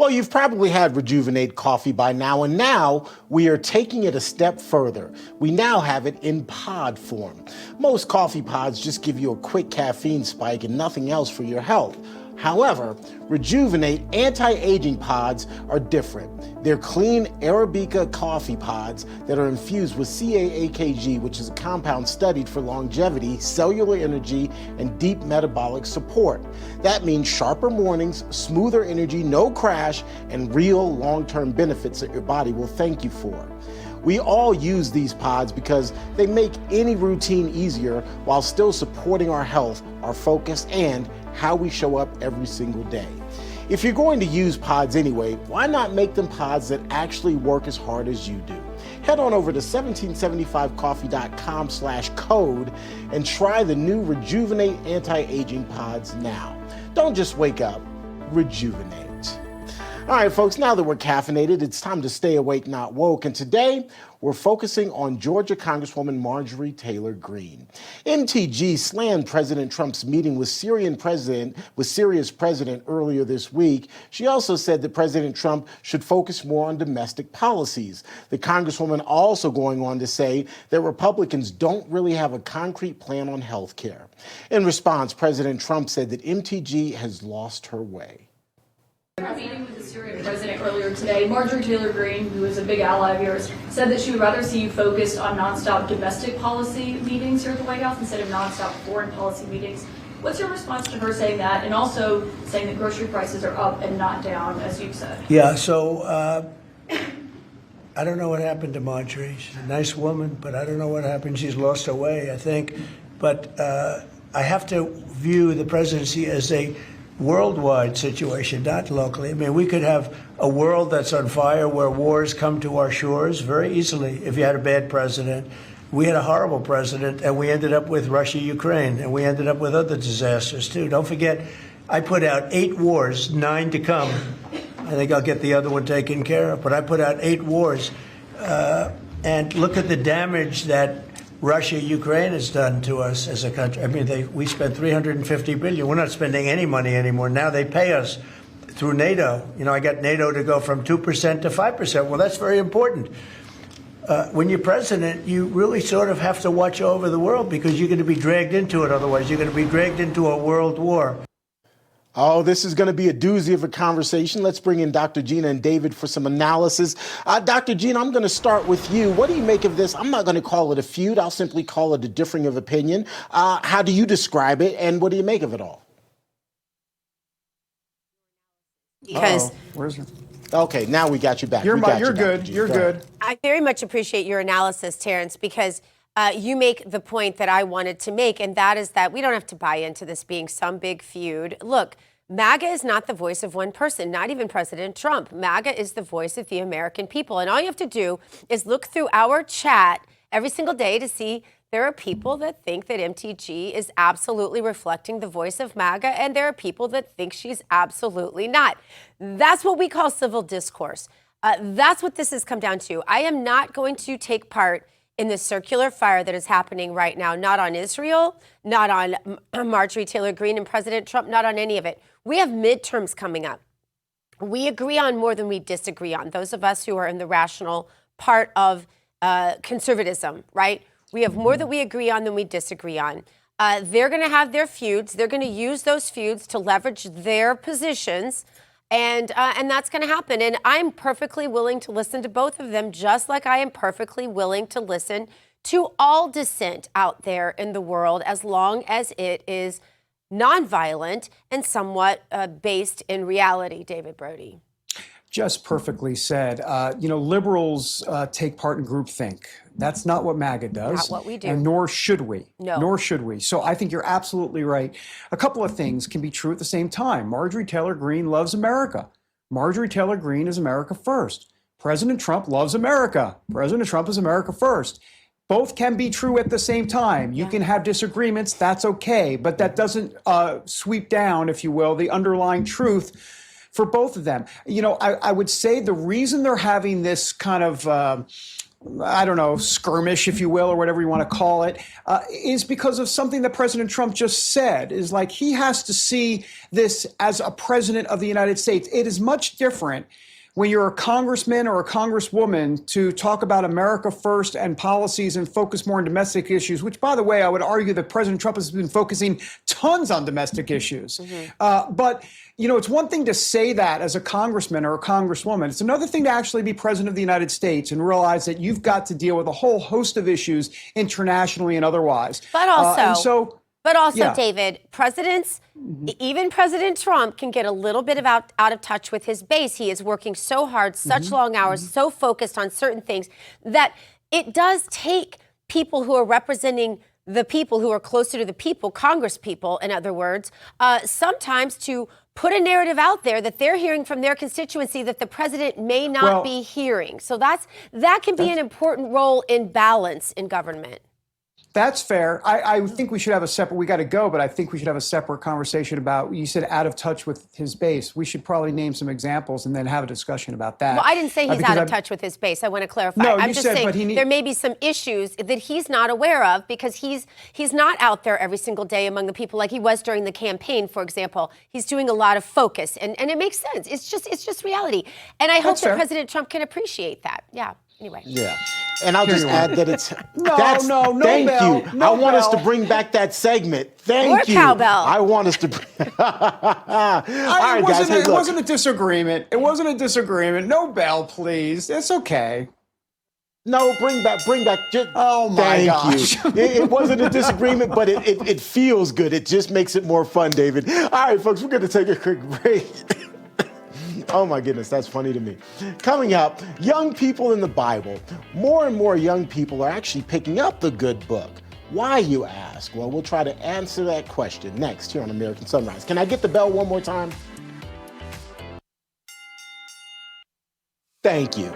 Well, you've probably had Rejuvenate coffee by now, and now we are taking it a step further. We now have it in pod form. Most coffee pods just give you a quick caffeine spike and nothing else for your health. However, Rejuvenate Anti-Aging Pods are different. They're clean Arabica coffee pods that are infused with Ca-AKG, which is a compound studied for longevity, cellular energy, and deep metabolic support. That means sharper mornings, smoother energy, no crash, and real long-term benefits that your body will thank you for. We all use these pods because they make any routine easier while still supporting our health, our focus, and how we show up every single day. If you're going to use pods anyway, why not make them pods that actually work as hard as you do? Head on over to 1775coffee.com/code and try the new Rejuvenate Anti-Aging Pods now. Don't just wake up, rejuvenate. All right, folks, now that we're caffeinated, it's time to stay awake, not woke. And today, we're focusing on Georgia Congresswoman Marjorie Taylor Greene. MTG slammed President Trump's meeting with Syria's president earlier this week. She also said that President Trump should focus more on domestic policies. The Congresswoman also going on to say that Republicans don't really have a concrete plan on health care. In response, President Trump said that MTG has lost her way. In a meeting with the Syrian president earlier today, Marjorie Taylor Greene, who is a big ally of yours, said that she would rather see you focused on nonstop domestic policy meetings here at the White House instead of nonstop foreign policy meetings. What's your response to her saying that, and also saying that grocery prices are up and not down, as you've said? Yeah, so I don't know what happened to Marjorie. She's a nice woman, but I don't know what happened. She's lost her way, I think. But I have to view the presidency as a worldwide situation, not locally. I mean, we could have a world that's on fire where wars come to our shores very easily if you had a bad president. We had a horrible president, and we ended up with Russia, Ukraine, and we ended up with other disasters, too. Don't forget, I put out 8 wars, 9 to come. I think I'll get the other one taken care of, but I put out 8 wars. And look at the damage that Russia, Ukraine has done to us as a country. I mean, we spent $350 billion. We're not spending any money anymore. Now they pay us through NATO. You know, I got NATO to go from 2% to 5%. Well, that's very important. When you're president, you really sort of have to watch over the world because you're going to be dragged into it. Otherwise, you're going to be dragged into a world war. Oh, this is going to be a doozy of a conversation. Let's bring in Dr. Gina and David for some analysis. Dr. Gina, I'm going to start with you. What do you make of this? I'm not going to call it a feud. I'll simply call it a differing of opinion. How do you describe it, and what do you make of it all? Because where's your... Okay, now we got you back. You're good. You're good. I very much appreciate your analysis, Terrence, because you make the point that I wanted to make, and that is that we don't have to buy into this being some big feud. Look, MAGA is not the voice of one person, not even President Trump. MAGA is the voice of the American people. And all you have to do is look through our chat every single day to see there are people that think that MTG is absolutely reflecting the voice of MAGA, and there are people that think she's absolutely not. That's what we call civil discourse. That's what this has come down to. I am not going to take part in the circular fire that is happening right now, not on Israel, not on Marjorie Taylor Greene and President Trump, not on any of it. We have midterms coming up. We agree on more than we disagree on. Those of us who are in the rational part of conservatism, right? We have more that we agree on than we disagree on. They're going to have their feuds. They're going to use those feuds to leverage their positions. And that's going to happen. And I'm perfectly willing to listen to both of them, just like I am perfectly willing to listen to all dissent out there in the world, as long as it is nonviolent and somewhat based in reality. David Brody. Just perfectly said. Liberals take part in groupthink. That's not what MAGA does. Not what we do. And nor should we. No. Nor should we. So I think you're absolutely right. A couple of things can be true at the same time. Marjorie Taylor Greene loves America. Marjorie Taylor Greene is America first. President Trump loves America. President Trump is America first. Both can be true at the same time. You can have disagreements. That's okay. But that doesn't sweep down, if you will, the underlying truth for both of them. You know, I would say the reason they're having this kind of I don't know, skirmish, if you will, or whatever you want to call it, is because of something that President Trump just said, is like he has to see this as a president of the United States. It is much different when you're a congressman or a congresswoman to talk about America first and policies and focus more on domestic issues, which, by the way, I would argue that President Trump has been focusing tons on domestic issues. But, you know, it's one thing to say that as a congressman or a congresswoman. It's another thing to actually be president of the United States and realize that you've got to deal with a whole host of issues internationally and otherwise. But also, yeah. David, presidents, even President Trump, can get a little bit out of touch with his base. He is working so hard, such long hours, so focused on certain things that it does take people who are representing the people who are closer to the people, Congress people, in other words, sometimes to put a narrative out there that they're hearing from their constituency that the president may not be hearing. So that can be an important role in balance in government. That's fair. I think we should have a separate, we got to go, but I think we should have a separate conversation about, you said out of touch with his base. We should probably name some examples and then have a discussion about that. Well, I didn't say he's out of touch with his base. I want to clarify. No, I'm you just said, saying but there may be some issues that he's not aware of because he's not out there every single day among the people like he was during the campaign, for example. He's doing a lot of focus, and it makes sense. It's just reality. And I hope that President Trump can appreciate that. Yeah. Anyway. Yeah. And I'll just add that it's no thank bell, you. no I want us to bell. bring back that segment. Thank Or you. cowbell. I want us to. All right, guys. Hey, It look. wasn't a disagreement. It wasn't a disagreement. No bell, please. It's okay. No, bring back. Just, Oh my gosh. Thank you. It wasn't a disagreement, but it feels good. It just makes it more fun, David. All right, folks, we're going to take a quick break. Oh my goodness, that's funny to me. Coming up, young people in the Bible. More and more young people are actually picking up the good book. Why, you ask? Well, we'll try to answer that question next here on American Sunrise. Can I get the bell one more time? Thank you.